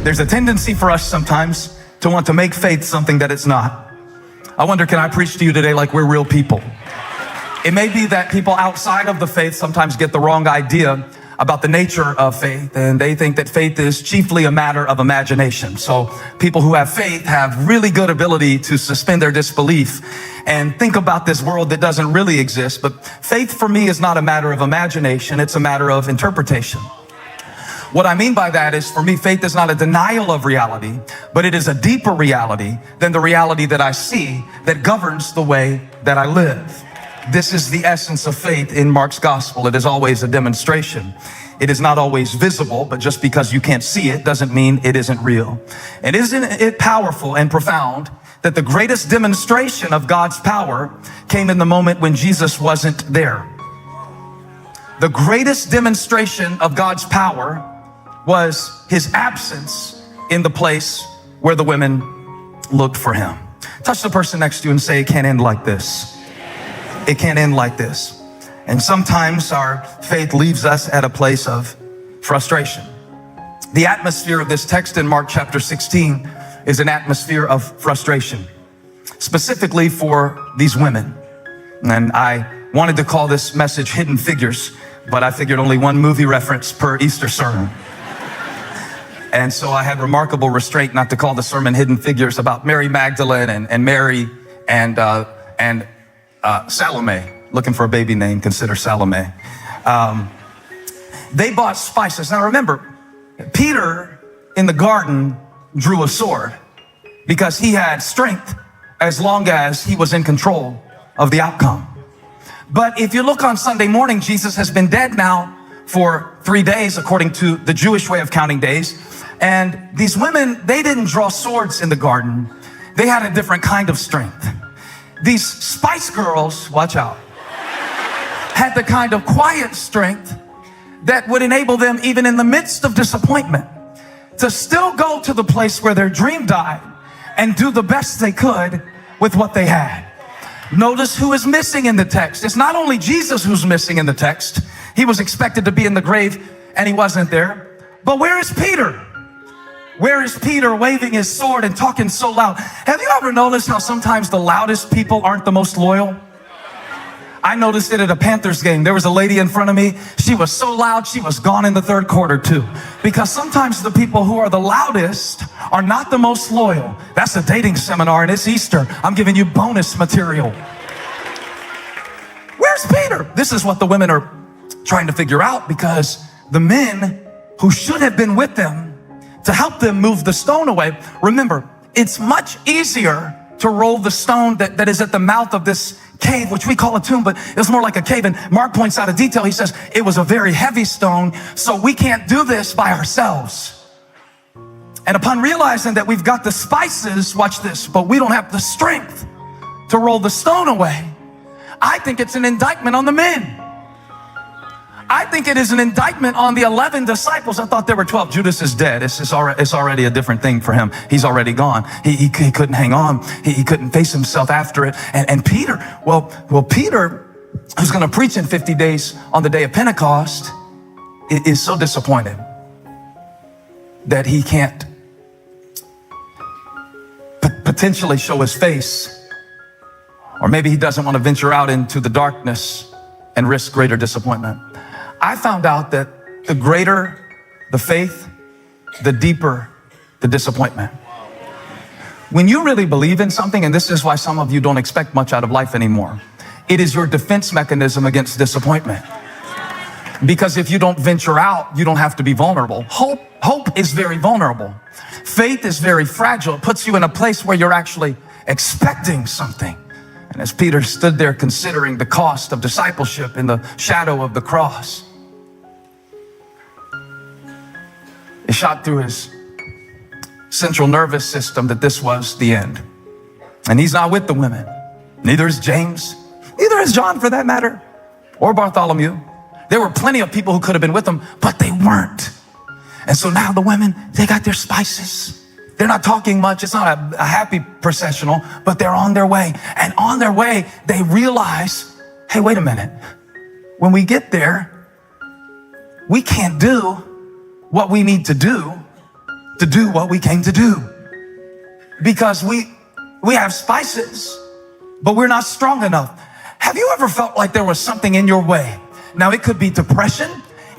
There's a tendency for us sometimes to want to make faith something that it's not. I wonder, can I preach to you today like we're real people? It may be that people outside of the faith sometimes get the wrong idea about the nature of faith, and they think that faith is chiefly a matter of imagination. So people who have faith have really good ability to suspend their disbelief and think about this world that doesn't really exist. But faith for me is not a matter of imagination, it's a matter of interpretation. What I mean by that is, for me, faith is not a denial of reality, but it is a deeper reality than the reality that I see that governs the way that I live. This is the essence of faith in Mark's gospel. It is always a demonstration. It is not always visible, but just because you can't see it doesn't mean it isn't real. And isn't it powerful and profound that the greatest demonstration of God's power came in the moment when Jesus wasn't there? The greatest demonstration of God's power was his absence in the place where the women looked for him. Touch the person next to you and say, it can't end like this. It can't end like this. And sometimes our faith leaves us at a place of frustration. The atmosphere of this text in Mark chapter 16 is an atmosphere of frustration, specifically for these women. And I wanted to call this message Hidden Figures, but I figured only one movie reference per Easter sermon. And so I had remarkable restraint not to call the sermon Hidden Figures about Mary Magdalene and Mary and Salome. Looking for a baby name, consider Salome. They bought spices. Now remember, Peter in the garden drew a sword because he had strength as long as he was in control of the outcome. But if you look on Sunday morning, Jesus has been dead now for 3 days, according to the Jewish way of counting days. And these women, they didn't draw swords in the garden. They had a different kind of strength. These Spice Girls, watch out, had the kind of quiet strength that would enable them, even in the midst of disappointment, to still go to the place where their dream died and do the best they could with what they had. Notice who is missing in the text. It's not only Jesus who's missing in the text. He was expected to be in the grave and he wasn't there. But where is Peter? Where is Peter waving his sword and talking so loud? Have you ever noticed how sometimes the loudest people aren't the most loyal? I noticed it at a Panthers game. There was a lady in front of me. She was so loud, she was gone in the third quarter too. Because sometimes the people who are the loudest are not the most loyal. That's a dating seminar and it's Easter. I'm giving you bonus material. Where's Peter? This is what the women are trying to figure out, because the men who should have been with them to help them move the stone away. Remember, it's much easier to roll the stone that is at the mouth of this cave, which we call a tomb, but it was more like a cave. And Mark points out a detail. He says, it was a very heavy stone, so we can't do this by ourselves. And upon realizing that we've got the spices, watch this, but we don't have the strength to roll the stone away, I think it's an indictment on the men. I think it is an indictment on the 11 disciples. I thought there were 12. Judas is dead. It's already a different thing for him. He's already gone. He couldn't hang on. He couldn't face himself after it. And Peter, well, Peter, who's going to preach in 50 days on the day of Pentecost, is so disappointed that he can't potentially show his face. Or maybe he doesn't want to venture out into the darkness and risk greater disappointment. I found out that the greater the faith, the deeper the disappointment. When you really believe in something, and this is why some of you don't expect much out of life anymore, it is your defense mechanism against disappointment. Because if you don't venture out, you don't have to be vulnerable. Hope is very vulnerable. Faith is very fragile. It puts you in a place where you're actually expecting something. And as Peter stood there considering the cost of discipleship in the shadow of the cross, it shot through his central nervous system that this was the end. And he's not with the women. Neither is James. Neither is John, for that matter, or Bartholomew. There were plenty of people who could have been with him, but they weren't. And so now the women, they got their spices. They're not talking much. It's not a happy processional, but they're on their way. And on their way, they realize, hey, wait a minute. When we get there, we can't do what we need to do to do what we came to do. Because we have spices, but we're not strong enough. Have you ever felt like there was something in your way? Now, it could be depression,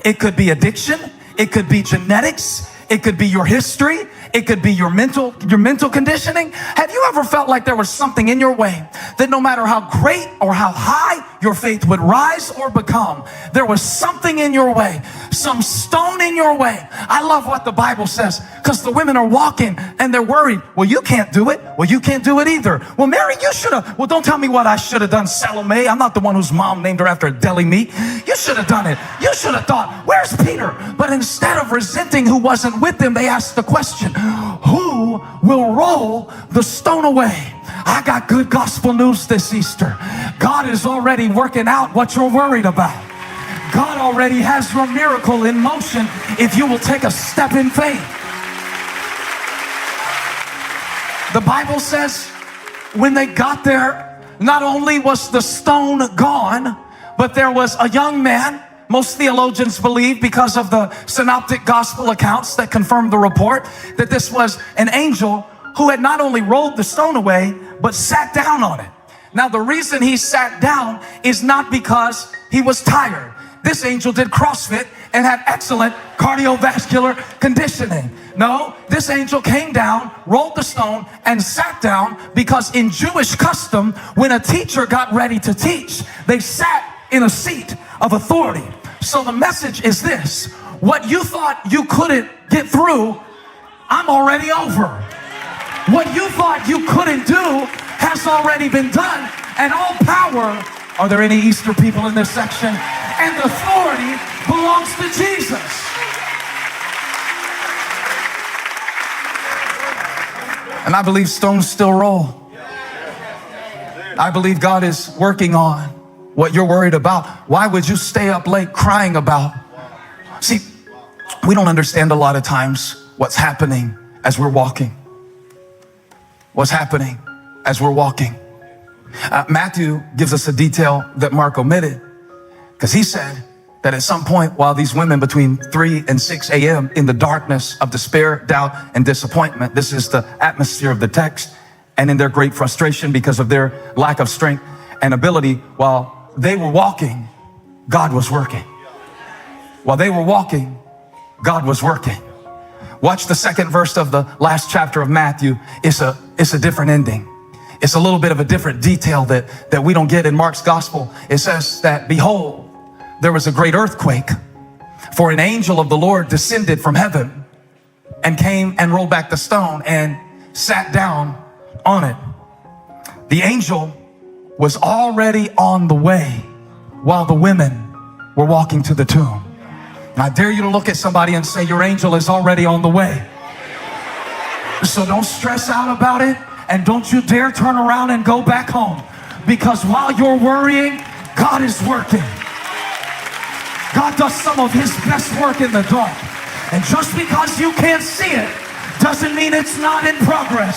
it could be addiction, it could be genetics, it could be your history, it could be your mental conditioning. Have you ever felt like there was something in your way that no matter how great or how high your faith would rise or become, there was something in your way, some stone in your way? I love what the Bible says, because the women are walking and they're worried. Well, you can't do it. Well, you can't do it either. Well, Mary, you should have. Well, don't tell me what I should have done, Salome. I'm not the one whose mom named her after a deli meat. You should have done it. You should have thought, where's Peter? But instead of resenting who wasn't with them, they asked the question, who will roll the stone away? I got good gospel news this Easter. God is already working out what you're worried about. God already has your miracle in motion if you will take a step in faith. The Bible says when they got there, not only was the stone gone, but there was a young man. Most theologians believe, because of the synoptic gospel accounts that confirm the report, that this was an angel who had not only rolled the stone away, but sat down on it. Now, the reason he sat down is not because he was tired. This angel did CrossFit and had excellent cardiovascular conditioning. No, this angel came down, rolled the stone, and sat down because in Jewish custom, when a teacher got ready to teach, they sat in a seat of authority. So the message is this: what you thought you couldn't get through, I'm already over. What you thought you couldn't do has already been done, and all power, are there any Easter people in this section? And authority belongs to Jesus. And I believe stones still roll. I believe God is working on what you're worried about. Why would you stay up late crying about? See, we don't understand a lot of times what's happening as we're walking. What's happening as we're walking. Matthew gives us a detail that Mark omitted, because he said that at some point while these women between 3 and 6 a.m. in the darkness of despair, doubt, and disappointment, this is the atmosphere of the text, and in their great frustration because of their lack of strength and ability, while they were walking, God was working. While they were walking, God was working. Watch the second verse of the last chapter of Matthew. It's a different ending. It's a little bit of a different detail that we don't get in Mark's gospel. It says that, behold, there was a great earthquake, for an angel of the Lord descended from heaven and came and rolled back the stone and sat down on it. The angel was already on the way while the women were walking to the tomb. And I dare you to look at somebody and say, your angel is already on the way. So don't stress out about it, and don't you dare turn around and go back home, because while you're worrying, God is working. God does some of his best work in the dark. And just because you can't see it doesn't mean it's not in progress.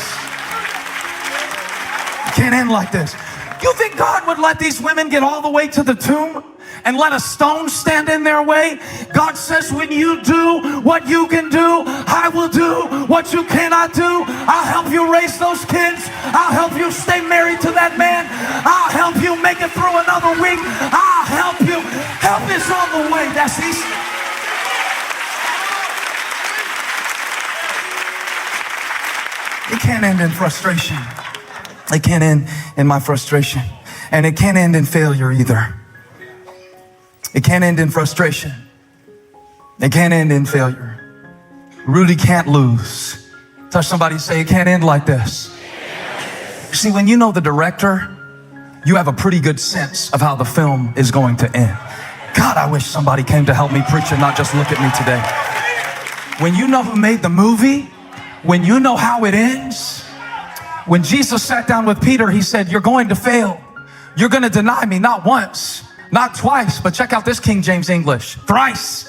It can't end like this. You think God would let these women get all the way to the tomb and let a stone stand in their way? God says, when you do what you can do, I will do what you cannot do. I'll help you raise those kids. I'll help you stay married to that man. I'll help you make it through another week. I'll help you. Help is on the way. That's Easter. It can't end in frustration. It can't end in my frustration. And it can't end in failure either. It can't end in frustration. It can't end in failure. Rudy can't lose. Touch somebody, say, it can't end like this. See, when you know the director, you have a pretty good sense of how the film is going to end. God, I wish somebody came to help me preach and not just look at me today. When you know who made the movie, when you know how it ends, when Jesus sat down with Peter, he said, you're going to fail. You're going to deny me not once, not twice, but check out this King James English, thrice.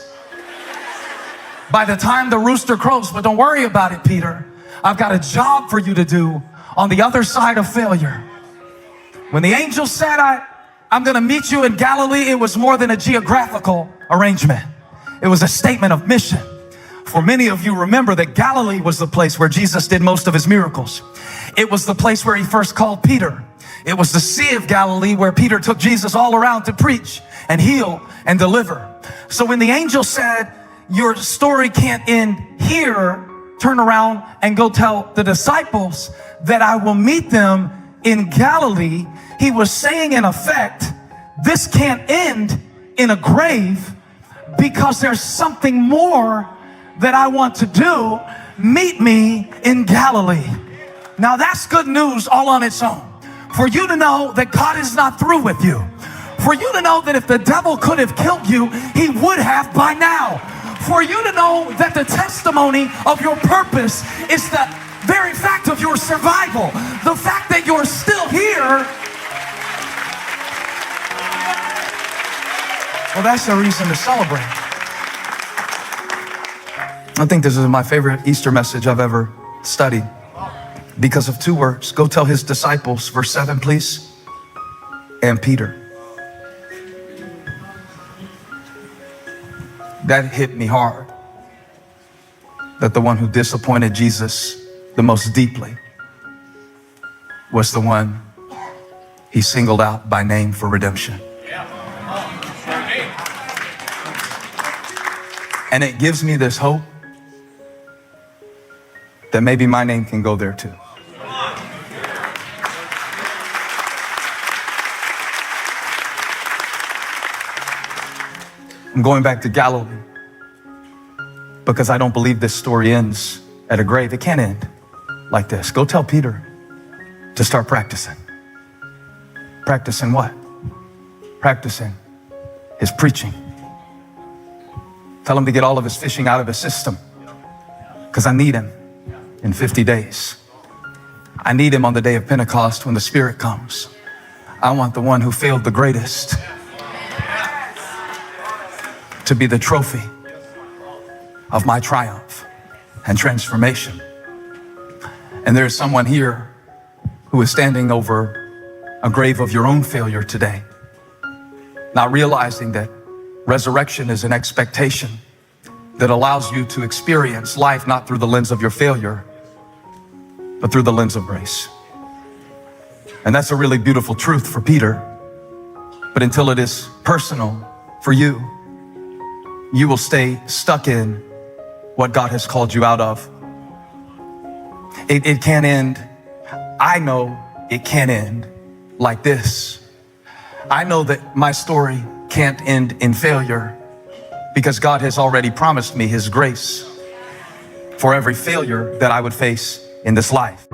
By the time the rooster crows. But don't worry about it, Peter. I've got a job for you to do on the other side of failure. When the angel said, I'm going to meet you in Galilee, it was more than a geographical arrangement. It was a statement of mission. For many of you remember that Galilee was the place where Jesus did most of his miracles. It was the place where he first called Peter. It was the Sea of Galilee where Peter took Jesus all around to preach and heal and deliver. So when the angel said, your story can't end here, turn around and go tell the disciples that I will meet them in Galilee, he was saying in effect, this can't end in a grave because there's something more that I want to do. Meet me in Galilee. Now that's good news all on its own. For you to know that God is not through with you. For you to know that if the devil could have killed you, he would have by now. For you to know that the testimony of your purpose is the very fact of your survival. The fact that you're still here. Well, that's a reason to celebrate. I think this is my favorite Easter message I've ever studied because of two words. Go tell his disciples, verse 7, please, and Peter. That hit me hard, that the one who disappointed Jesus the most deeply was the one he singled out by name for redemption. And it gives me this hope that maybe my name can go there too. I'm going back to Galilee because I don't believe this story ends at a grave. It can't end like this. Go tell Peter to start practicing. Practicing what? Practicing his preaching. Tell him to get all of his fishing out of his system because I need him in 50 days. I need him on the day of Pentecost when the Spirit comes. I want the one who failed the greatest to be the trophy of my triumph and transformation. And there's someone here who is standing over a grave of your own failure today, not realizing that resurrection is an expectation that allows you to experience life not through the lens of your failure, but through the lens of grace. And that's a really beautiful truth for Peter. But until it is personal for you, you will stay stuck in what God has called you out of. It can't end. I know it can't end like this. I know that my story can't end in failure because God has already promised me his grace for every failure that I would face in this life.